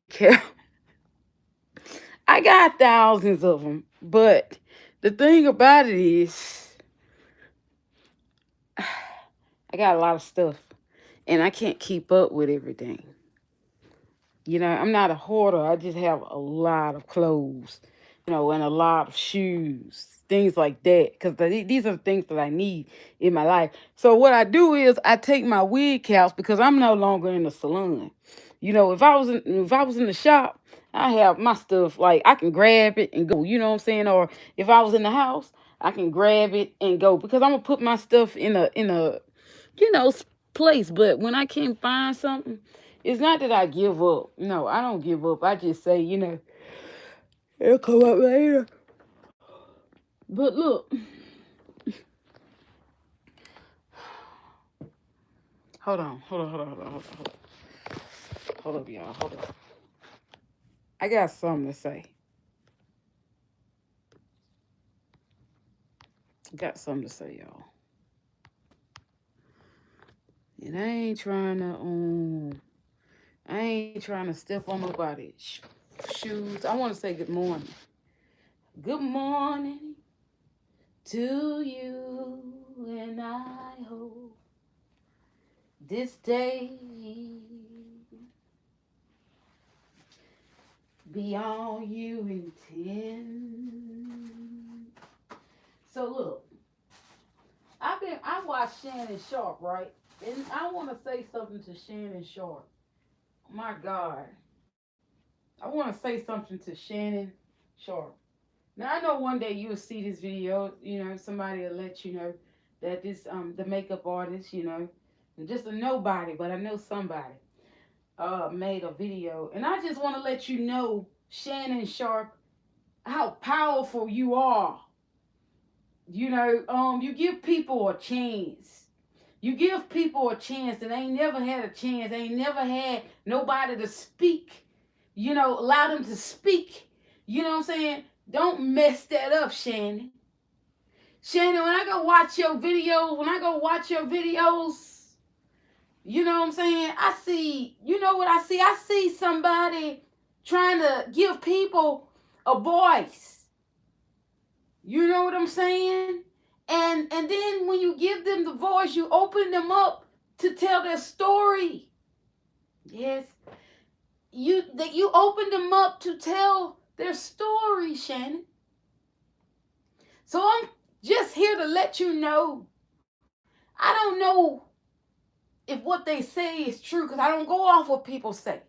cap. I got thousands of them, but the thing about it is, I got a lot of stuff, and I can't keep up with everything. I'm not a hoarder. I just have a lot of clothes, and a lot of shoes, things like that. Because these are the things that I need in my life. So what I do is I take my wig caps because I'm no longer in the salon. If I was in the shop, I have my stuff like I can grab it and go. You know what I'm saying? Or if I was in the house, I can grab it and go because I'm gonna put my stuff in a place. But when I can't find something, it's not that I give up. No, I don't give up. I just say, it'll come up later. But look, hold up, y'all, hold up. I got something to say. Got something to say, y'all. And I ain't trying to step on nobody's shoes. I want to say good morning. Good morning to you, and I hope this day be all you intend. So look, I watched Shannon Sharp, right? And I want to say something to Shannon Sharp. My God, I want to say something to Shannon Sharp. Now I know one day you'll see this video. Somebody will let you know that this the makeup artist, just a nobody, but I know somebody made a video, and I just want to let you know, Shannon Sharp, how powerful you are. You give people a chance. You give people a chance that ain't never had a chance, ain't never had nobody to speak, allow them to speak. You know what I'm saying? Don't mess that up, Shannon. Shannon, when I go watch your videos, you know what I'm saying? I see, you know what I see? I see somebody trying to give people a voice. You know what I'm saying? And then when you give them the voice, you open them up to tell their story. Yes. You open them up to tell their story, Shannon. So I'm just here to let you know. I don't know if what they say is true because I don't go off what people say.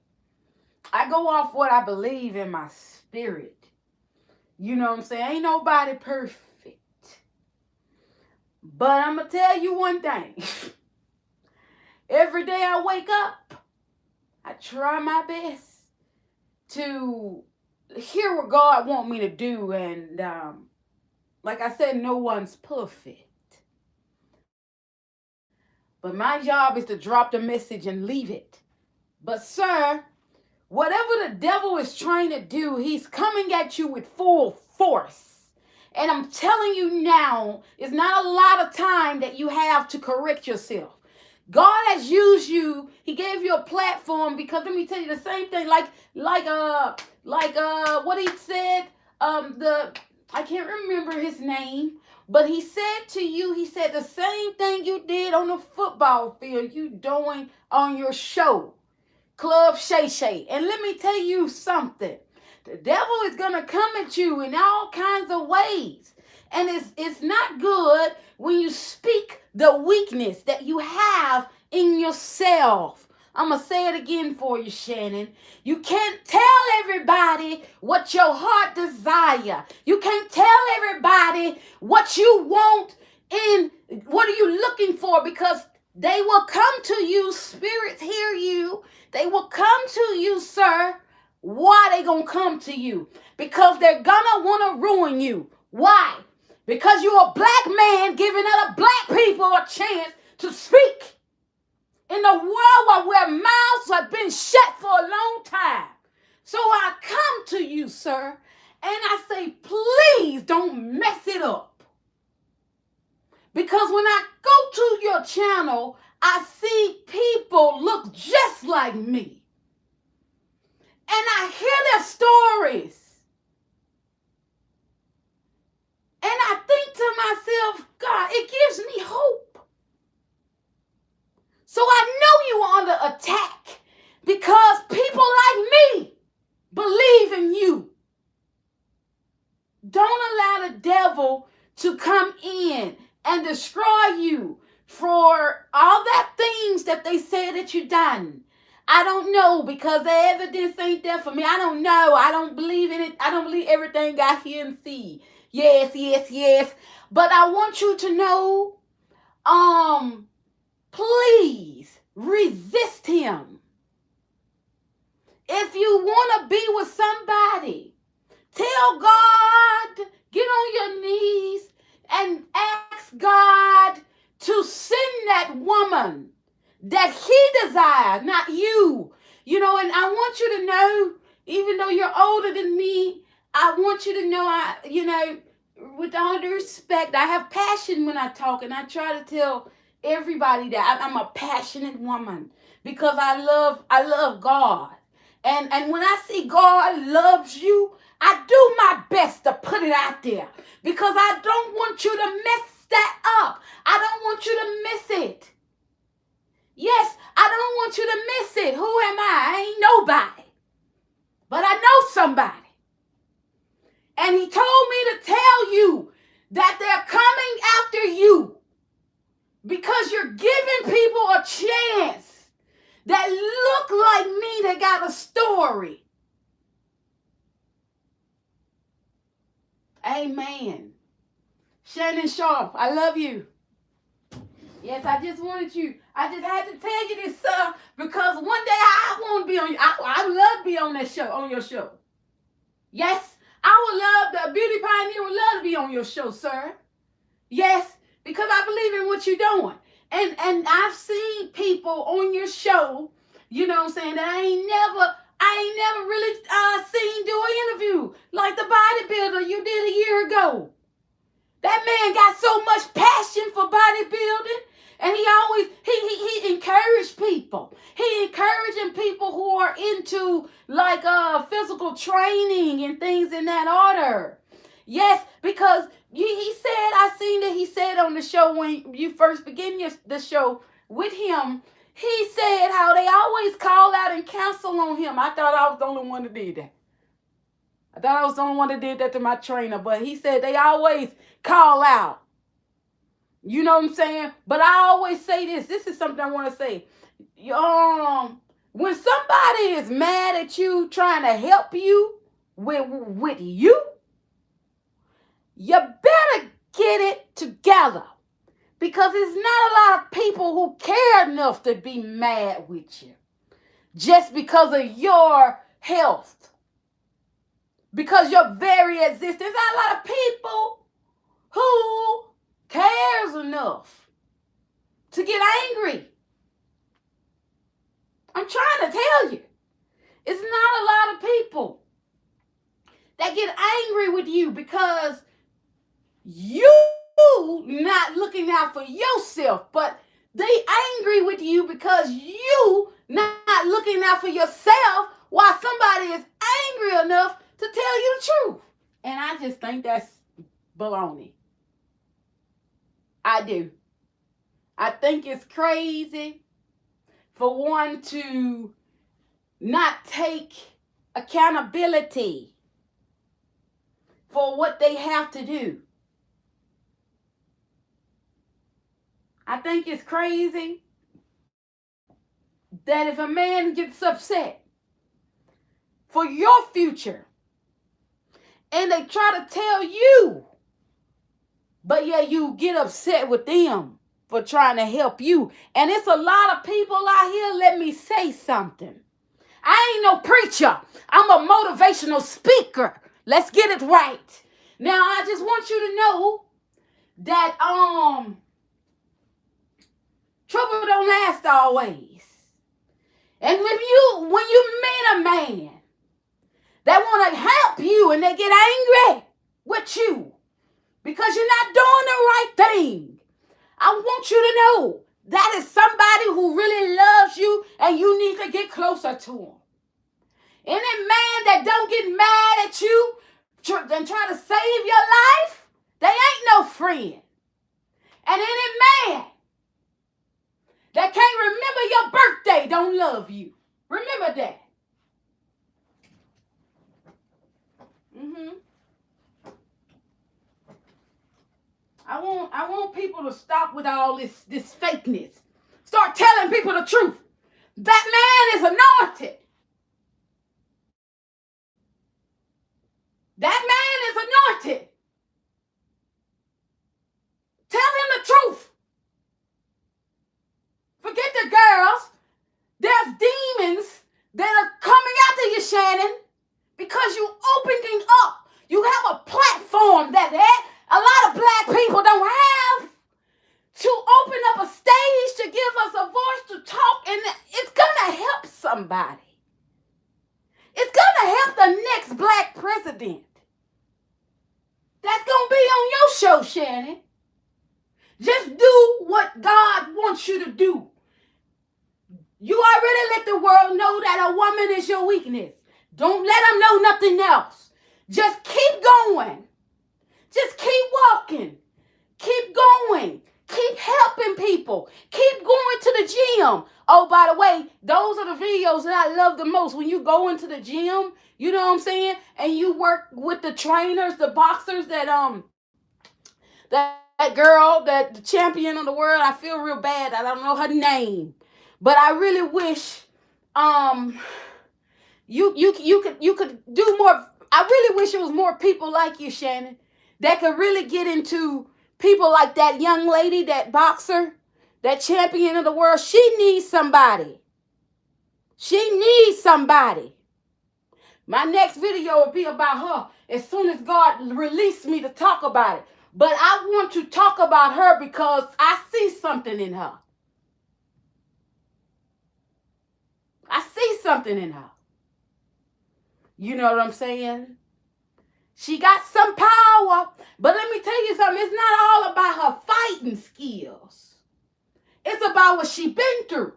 I go off what I believe in my spirit. You know what I'm saying? Ain't nobody perfect. But I'm going to tell you one thing. Every day I wake up, I try my best to hear what God want me to do. And like I said, no one's perfect. But my job is to drop the message and leave it. But sir, whatever the devil is trying to do, he's coming at you with full force. And I'm telling you now, it's not a lot of time that you have to correct yourself. God has used you. He gave you a platform because let me tell you the same thing. What he said. I can't remember his name, but he said to you. He said the same thing you did on the football field. You doing on your show. Club Shay Shay. And let me tell you something. The devil is going to come at you in all kinds of ways. And it's not good when you speak the weakness that you have in yourself. I'm going to say it again for you, Shannon. You can't tell everybody what your heart desire. You can't tell everybody what you want and what are you looking for because they will come to you. Spirits hear you. They will come to you, sir. Why they gonna come to you? Because they're gonna want to ruin you. Why? Because you're a black man giving other black people a chance to speak. In a world where mouths have been shut for a long time. So I come to you, sir, and I say, please don't mess it up. Because when I go to your channel, I see people look just like me. to come in and destroy you for all that things that they said that you done. I don't know, because the evidence ain't there for me. I don't know. I don't believe in it. I don't believe everything I hear and see. Yes, yes, yes. But I want you to know, please resist him. If you want to be with somebody, tell God, get on your knees and ask God to send that woman that he desires, not you. You know, and I want you to know, even though you're older than me, I want you to know, with all due respect, I have passion when I talk, and I try to tell everybody that I'm a passionate woman because I love God. And when I see God loves you, I do my best to put it out there because I don't want you to mess that up. I don't want you to miss it. Yes, I don't want you to miss it. Who am I? I ain't nobody. But I know somebody. And he told me to tell you that they're coming after you because you're giving people a chance that look like me, that got a story. Amen. Shannon Sharp, I love you. Yes, I just had to tell you this, sir, because one day I want to be on, I would love to be on that show, on your show. Yes, I would love, the Beauty Pioneer would love to be on your show, sir. Yes, because I believe in what you're doing. And I've seen people on your show, you know what I'm saying, that I ain't never really seen do an interview, like the bodybuilder you did a year ago. That man got so much passion for bodybuilding, and he always, he encouraged people. He encouraging people who are into like physical training and things in that order. Yes, because he said, I seen that he said on the show when you first began the show with him, he said how they always call out and cancel on him. I thought I was the only one that did that. I thought I was the only one that did that to my trainer, but he said they always call out. You know what I'm saying? But I always say this. This is something I want to say. When somebody is mad at you, trying to help you with you, you better get it together. Because there's not a lot of people who care enough to be mad with you just because of your health. Because your very existence. There's not a lot of people who cares enough to get angry. I'm trying to tell you. It's not a lot of people that get angry with you because you not looking out for yourself, but they angry with you because you not looking out for yourself while somebody is angry enough to tell you the truth. And I just think that's baloney. I do. I think it's crazy for one to not take accountability for what they have to do. I think it's crazy that if a man gets upset for your future and they try to tell you, but yeah, you get upset with them for trying to help you. And it's a lot of people out here, let me say something. I ain't no preacher. I'm a motivational speaker. Let's get it right. Now, I just want you to know that trouble don't last always. And when you meet a man that want to help you and they get angry with you because you're not doing the right thing, I want you to know that is somebody who really loves you and you need to get closer to him. Any man that don't get mad at you and try to save your life, they ain't no friend. And any man that can't remember your birthday don't love you. Remember that. I want people to stop with all this fakeness. Start telling people the truth. That man is anointed. That man is anointed. Tell him the truth. Forget the girls. There's demons that are coming after you, Shannon, because you opening up. You have a platform that a lot of black people don't have, to open up a stage to give us a voice to talk, and it's gonna help somebody. It's gonna help the next black president. That's gonna be on your show, Shannon. Just do what God wants you to do. You already let the world know that a woman is your weakness. Don't let them know nothing else. Just keep going. Just keep walking. Keep going. Keep helping people. Keep going to the gym. Oh, by the way, those are the videos that I love the most. When you go into the gym, you know what I'm saying? And you work with the trainers, the boxers that girl, that the champion of the world. I feel real bad. I don't know her name. But I really wish you could do more. I really wish it was more people like you, Shannon, that could really get into people like that young lady, that boxer, that champion of the world. She needs somebody. She needs somebody. My next video will be about her as soon as God released me to talk about it. But I want to talk about her because I see something in her. I see something in her. You know what I'm saying? She got some power, but let me tell you something. It's not all about her fighting skills. It's about what she's been through.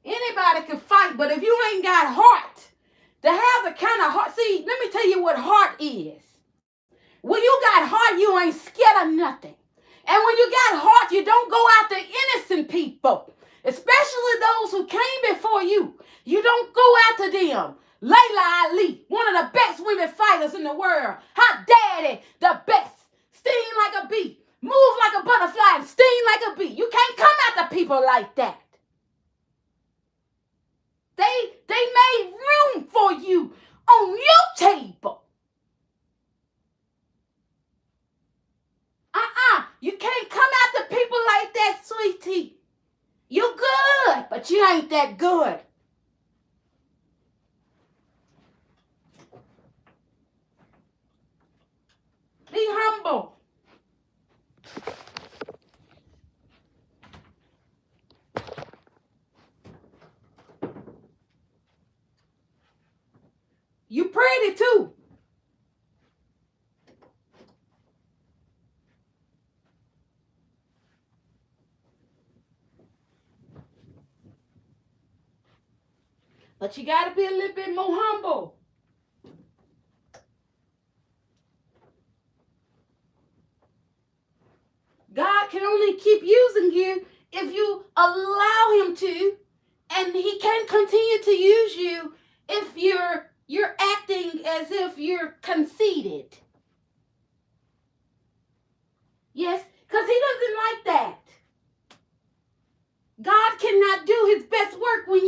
Anybody can fight, but if you ain't got heart, to have the kind of heart, see, let me tell you what heart is. When you got heart, you ain't scared of nothing. And when you got heart, you don't go after innocent people, especially those who came before you. You don't go after them. Layla Ali, one of the best women fighters in the world. Her daddy, the best. Sting like a bee. Move like a butterfly and sting like a bee. You can't come after people like that. They made room for you on your table. You can't come after people like that, sweetie. You good, but you ain't that good. Be humble. You pretty too. But you got to be a little bit more humble. God can only keep using you if you allow him to, and he can't continue to use you if you're acting as if you're conceited. Yes, because he doesn't like that. God cannot do his best work when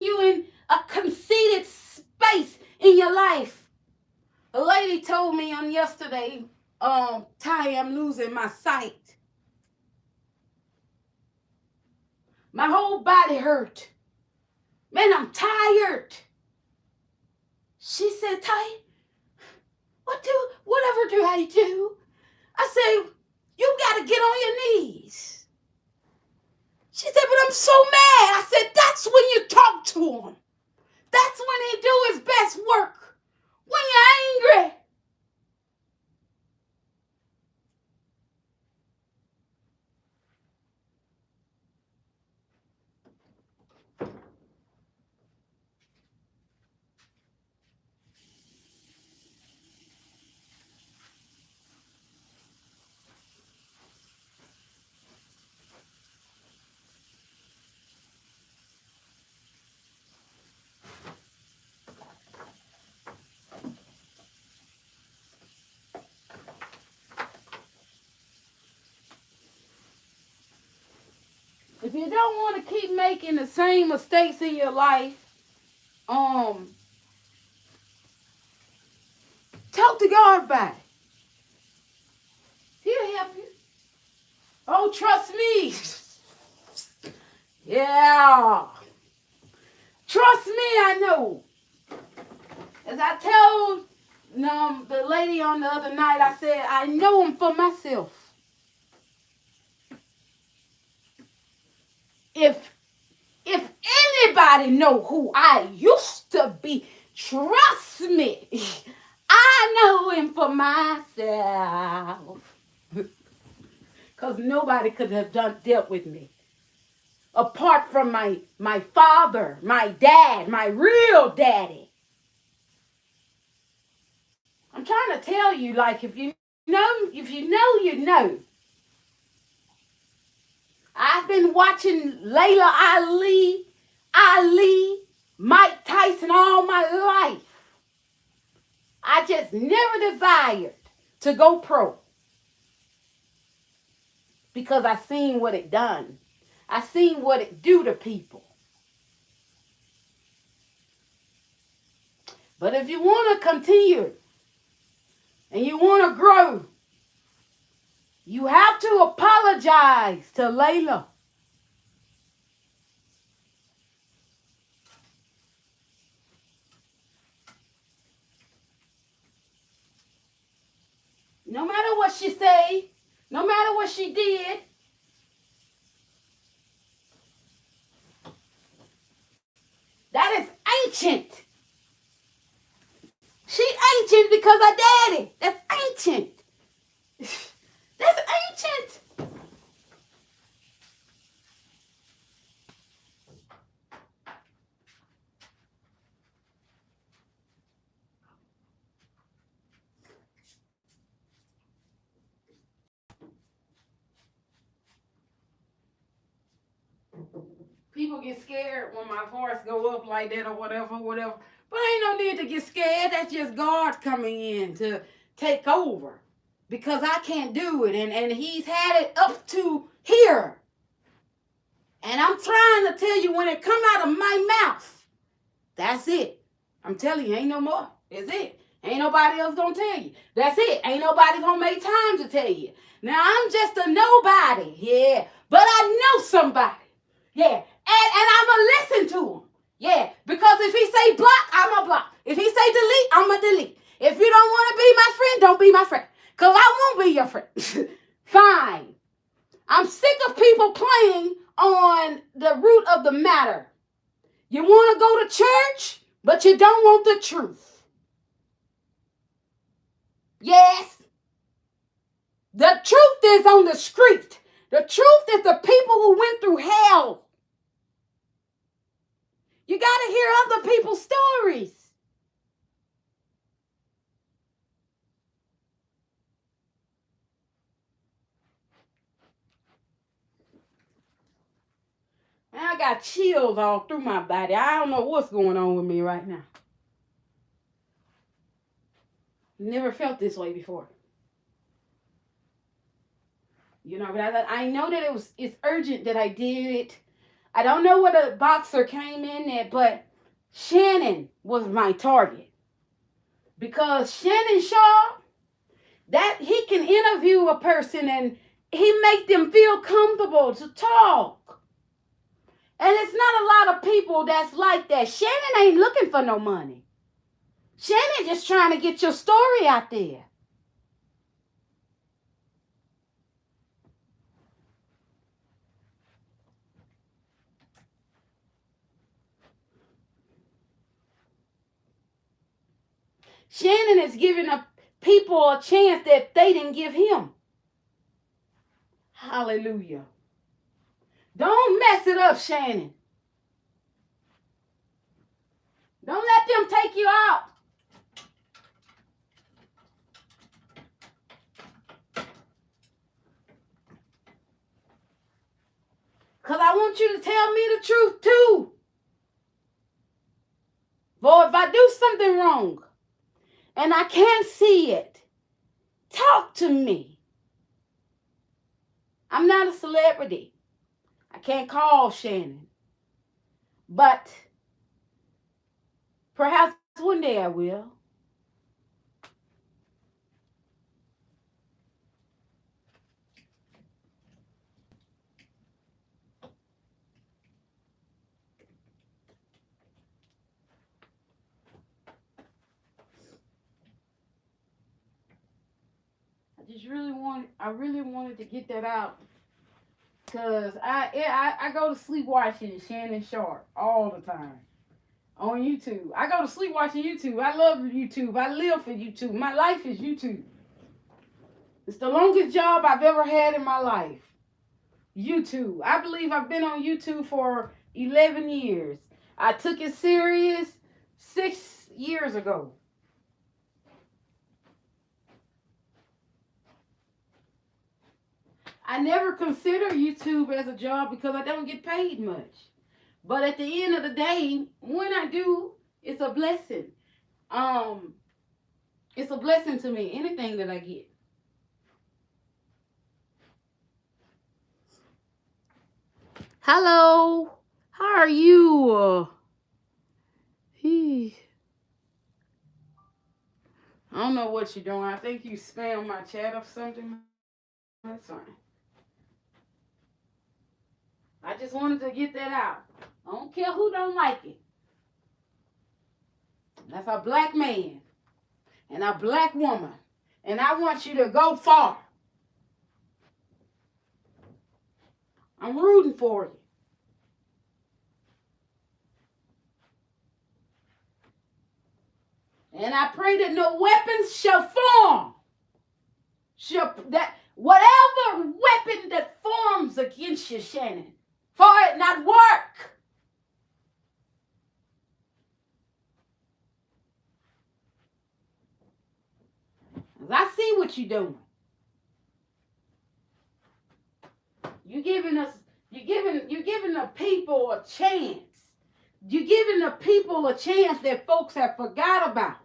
you're in a conceited space in your life. A lady told me on yesterday, Ty, I'm losing my sight. My whole body hurt. Man, I'm tired. She said, Ty, whatever do I do? I said, you got to get on your knees. She said, but I'm so mad. I said, that's when you talk to him. That's when he do his best work. When you're angry. you don't want to keep making the same mistakes in your life, talk to God about it. He'll help you. Oh, trust me. Yeah. Trust me, I know. As I told the lady on the other night, I said, I know him for myself. If anybody know who I used to be, trust me, I know him for myself. Because nobody could have dealt with me. Apart from my father, my dad, my real daddy. I'm trying to tell you, like, if you know, you know. I've been watching Layla Ali, Mike Tyson all my life. I just never desired to go pro. Because I seen what it done. I seen what it do to people. But if you want to continue and you want to grow, you have to apologize to Layla. No matter what she say, no matter what she did, that is ancient. She ancient because her daddy. That's ancient. That's ancient. People get scared when my voice go up like that or whatever. But ain't no need to get scared. That's just God coming in to take over. Because I can't do it. And he's had it up to here. And I'm trying to tell you, when it come out of my mouth, that's it. I'm telling you, ain't no more. That's it. Ain't nobody else gonna tell you. That's it. Ain't nobody gonna make time to tell you. Now, I'm just a nobody. Yeah. But I know somebody. Yeah. And I'm going to listen to him. Yeah. Because if he say block, I'm going to block. If he say delete, I'm going to delete. If you don't want to be my friend, don't be my friend. Because I won't be your friend. Fine. I'm sick of people playing on the root of the matter. You want to go to church, but you don't want the truth. Yes. The truth is on the street. The truth is the people who went through hell. You got to hear other people's stories. And I got chills all through my body. I don't know what's going on with me right now. Never felt this way before. You know, but I know that it's urgent that I did it. I don't know what a boxer came in at, but Shannon was my target. Because Shannon Shaw, that he can interview a person and he make them feel comfortable to talk. And it's not a lot of people that's like that. Shannon ain't looking for no money. Shannon just trying to get your story out there. Shannon is giving people a chance that they didn't give him. Hallelujah. Don't mess it up, Shannon. Don't let them take you out. Because I want you to tell me the truth too. Boy, if I do something wrong and I can't see it, talk to me. I'm not a celebrity. I can't call Shannon. But perhaps one day I will. I really wanted to get that out. Cause I go to sleep watching Shannon Sharp all the time on YouTube. I go to sleep watching YouTube. I love YouTube. I live for YouTube. My life is YouTube. It's the longest job I've ever had in my life. YouTube. I believe I've been on YouTube for 11 years. I took it serious 6 years ago. I never consider YouTube as a job because I don't get paid much. But at the end of the day, when I do, it's a blessing. Um, it's a blessing to me, anything that I get. Hello. How are you? He. I don't know what you're doing. I think you spam my chat or something. That's fine. I just wanted to get that out. I don't care who don't like it. That's a black man and a black woman. And I want you to go far. I'm rooting for you. And I pray that no weapons shall form. That whatever weapon that forms against you, Shannon, for it not work. I see what you're doing. You're giving the people a chance. You're giving the people a chance that folks have forgot about.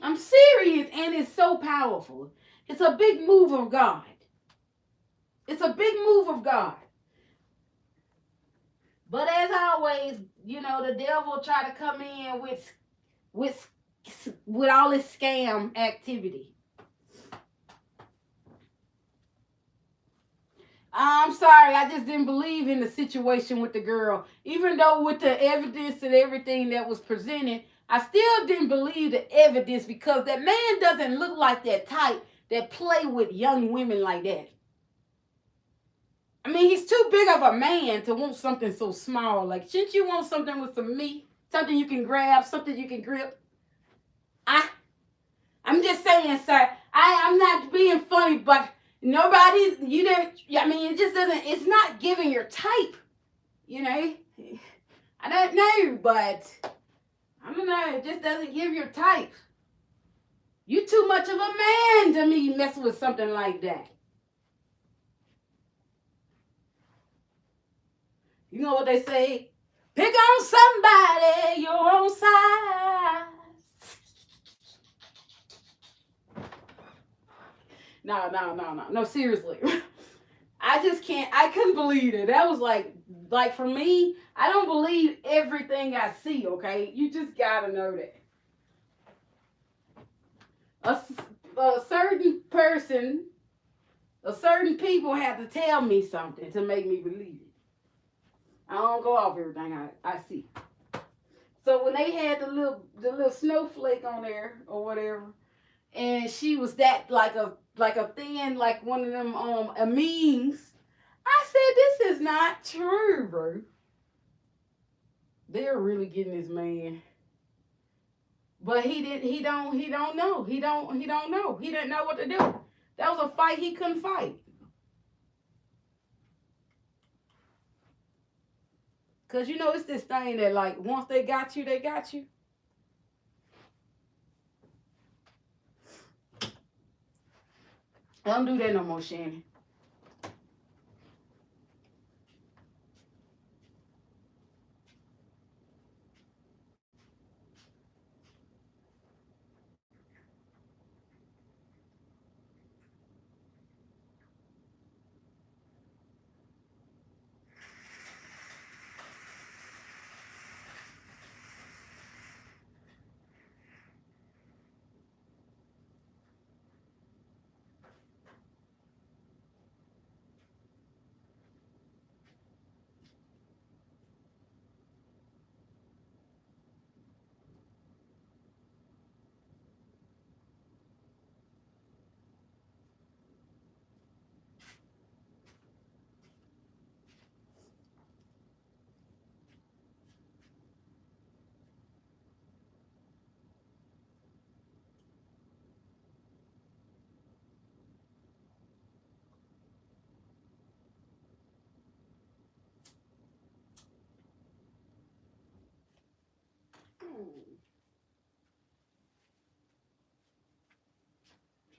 I'm serious, and it's so powerful. It's a big move of God. It's a big move of God. But as always, the devil try to come in with all this scam activity. I'm sorry, I just didn't believe in the situation with the girl. Even though with the evidence and everything that was presented, I still didn't believe the evidence because that man doesn't look like that type that play with young women like that. I mean, he's too big of a man to want something so small. Like, shouldn't you want something with some meat? Something you can grab, something you can grip? I'm just saying, sir, I'm not being funny, but nobody, it just doesn't, it's not giving your type, I don't know, but I don't know, it just doesn't give your type. You too much of a man to me messing with something like that. You know what they say? Pick on somebody your own size. No, seriously. I couldn't believe it. That was like for me, I don't believe everything I see, okay? You just gotta know that. A certain person, a certain people have to tell me something to make me believe it. I don't go off everything I see. So when they had the little snowflake on there or whatever, and she was that like a thin, like one of them memes, I said, this is not true, bro. They're really getting this man. But he don't know. He don't know. He didn't know what to do. That was a fight he couldn't fight. Cause it's this thing that like once they got you, they got you. Don't do that no more, Shannon.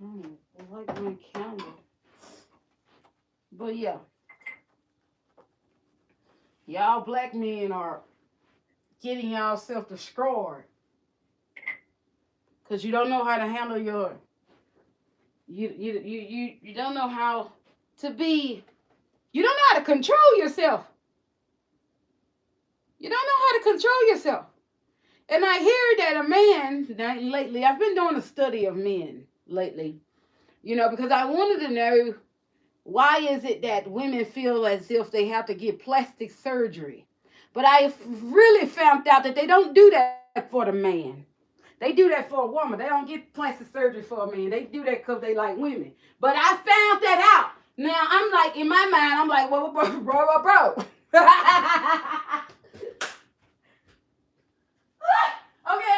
I like my candle. But yeah. Y'all black men are getting y'all self destroyed. Because you don't know how to handle your you don't know how to be, you don't know how to control yourself. You don't know how to control yourself. And I hear that a man, lately, I've been doing a study of men lately, because I wanted to know why is it that women feel as if they have to get plastic surgery. But I really found out that they don't do that for the man. They do that for a woman. They don't get plastic surgery for a man. They do that because they like women. But I found that out. Now, I'm like, in my mind, I'm like, bro. Okay,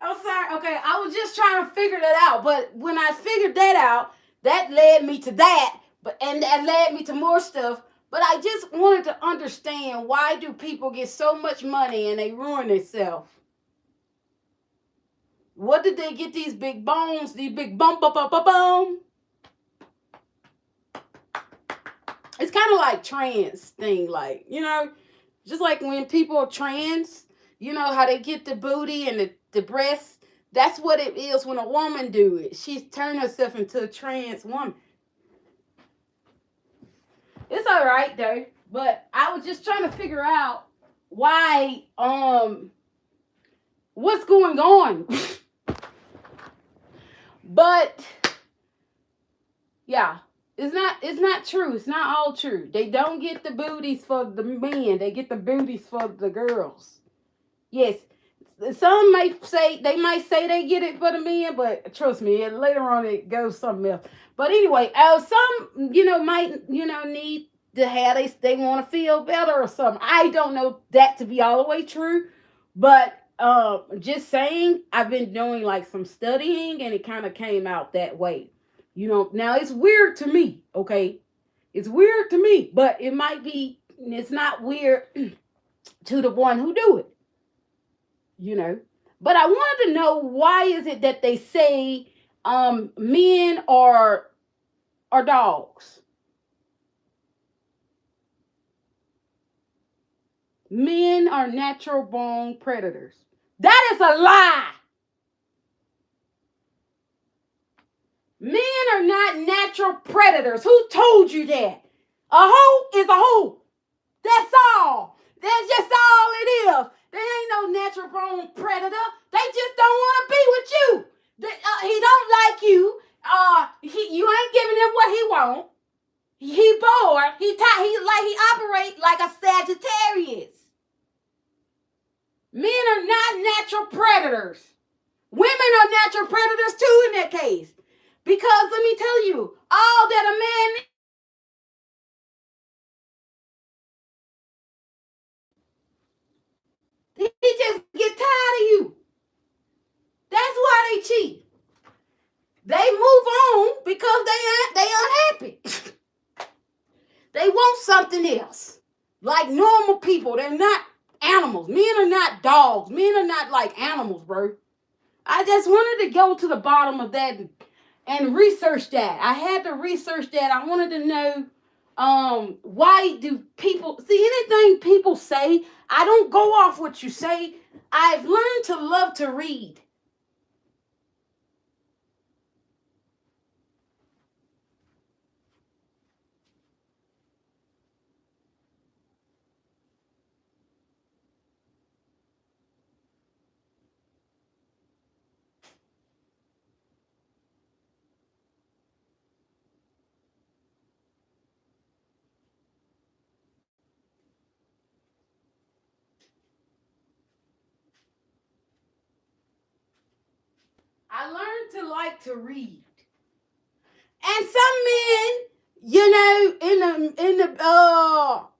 I'm sorry. Okay, I was just trying to figure that out. But when I figured that out, that led me to that. And that led me to more stuff. But I just wanted to understand, why do people get so much money and they ruin themselves? What did they get these big bones, these big bum? It's kind of like trans thing, like, just like when people are trans, how they get the booty and the breasts. That's what it is when a woman do it. She's turned herself into a trans woman. It's all right though, but I was just trying to figure out why, what's going on. But yeah, it's not true. It's not all true. They don't get the booties for the men. They get the booties for the girls. Yes, some might say they get it for the men, but trust me, later on it goes something else. But anyway, some might need to have they want to feel better or something. I don't know that to be all the way true, but just saying, I've been doing like some studying, and it kind of came out that way. Now it's weird to me, okay? It's weird to me, but it's not weird to the one who do it. But I wanted to know, why is it that they say men are dogs? Men are natural born predators. That is a lie. Men are not natural predators. Who told you that? A hoe is a hoe. That's all. That's just all it is. There ain't no natural born predator. They just don't want to be with you. He don't like you. You ain't giving him what he want. He bored. He operate like a Sagittarius. Men are not natural predators. Women are natural predators too in that case. Because let me tell you, all that a man, he just get tired of you. That's why they cheat. They move on because they unhappy. They want something else. Like normal people, they're not animals. Men are not dogs. Men are not like animals, bro. I just wanted to go to the bottom of that and research that. I had to research that. I wanted to know, why do people see anything people say? I don't go off what you say. I've learned to love to read. I learned to like to read. And some men,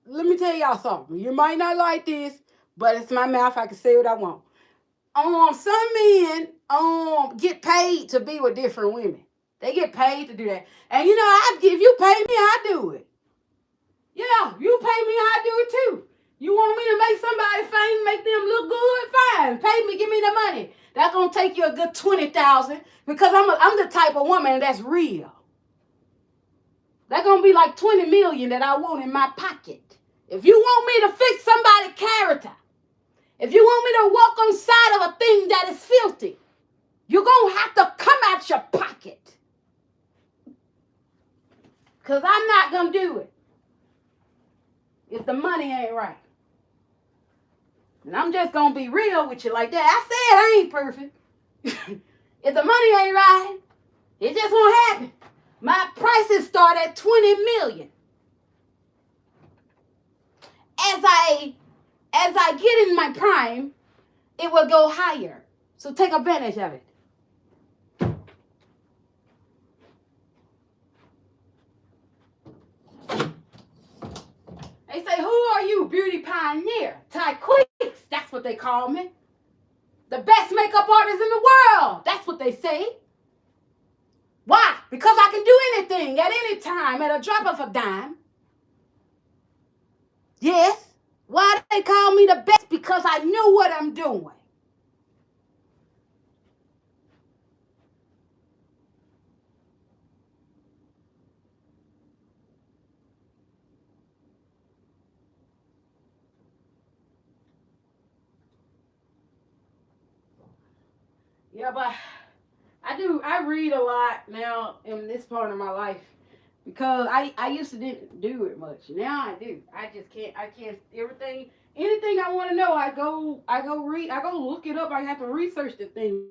let me tell y'all something. You might not like this, but it's my mouth. I can say what I want. Some men get paid to be with different women. They get paid to do that. And if you pay me, I do it. Yeah, you pay me, I do it too. You want me to make somebody famous, make them look good? Fine. Pay me, give me the money. That's gonna take you a good 20,000 because I'm the type of woman that's real. That's gonna be like 20 million that I want in my pocket. If you want me to fix somebody's character, if you want me to walk on side of a thing that is filthy, you're gonna have to come out your pocket. Because I'm not gonna do it if the money ain't right. And I'm just gonna be real with you like that. I said I ain't perfect. If the money ain't right, it just won't happen. My prices start at 20 million. As I get in my prime, it will go higher. So take advantage of it. They say, who are you, Beauty Pioneer? Tyequiece, that's what they call me. The best makeup artist in the world. That's what they say. Why? Because I can do anything at any time at a drop of a dime. Yes. Why do they call me the best? Because I know what I'm doing. Yeah, but I read a lot now in this part of my life because I used to didn't do it much. Now I do. I can't anything I want to know, I go read, I go look it up. I have to research the thing.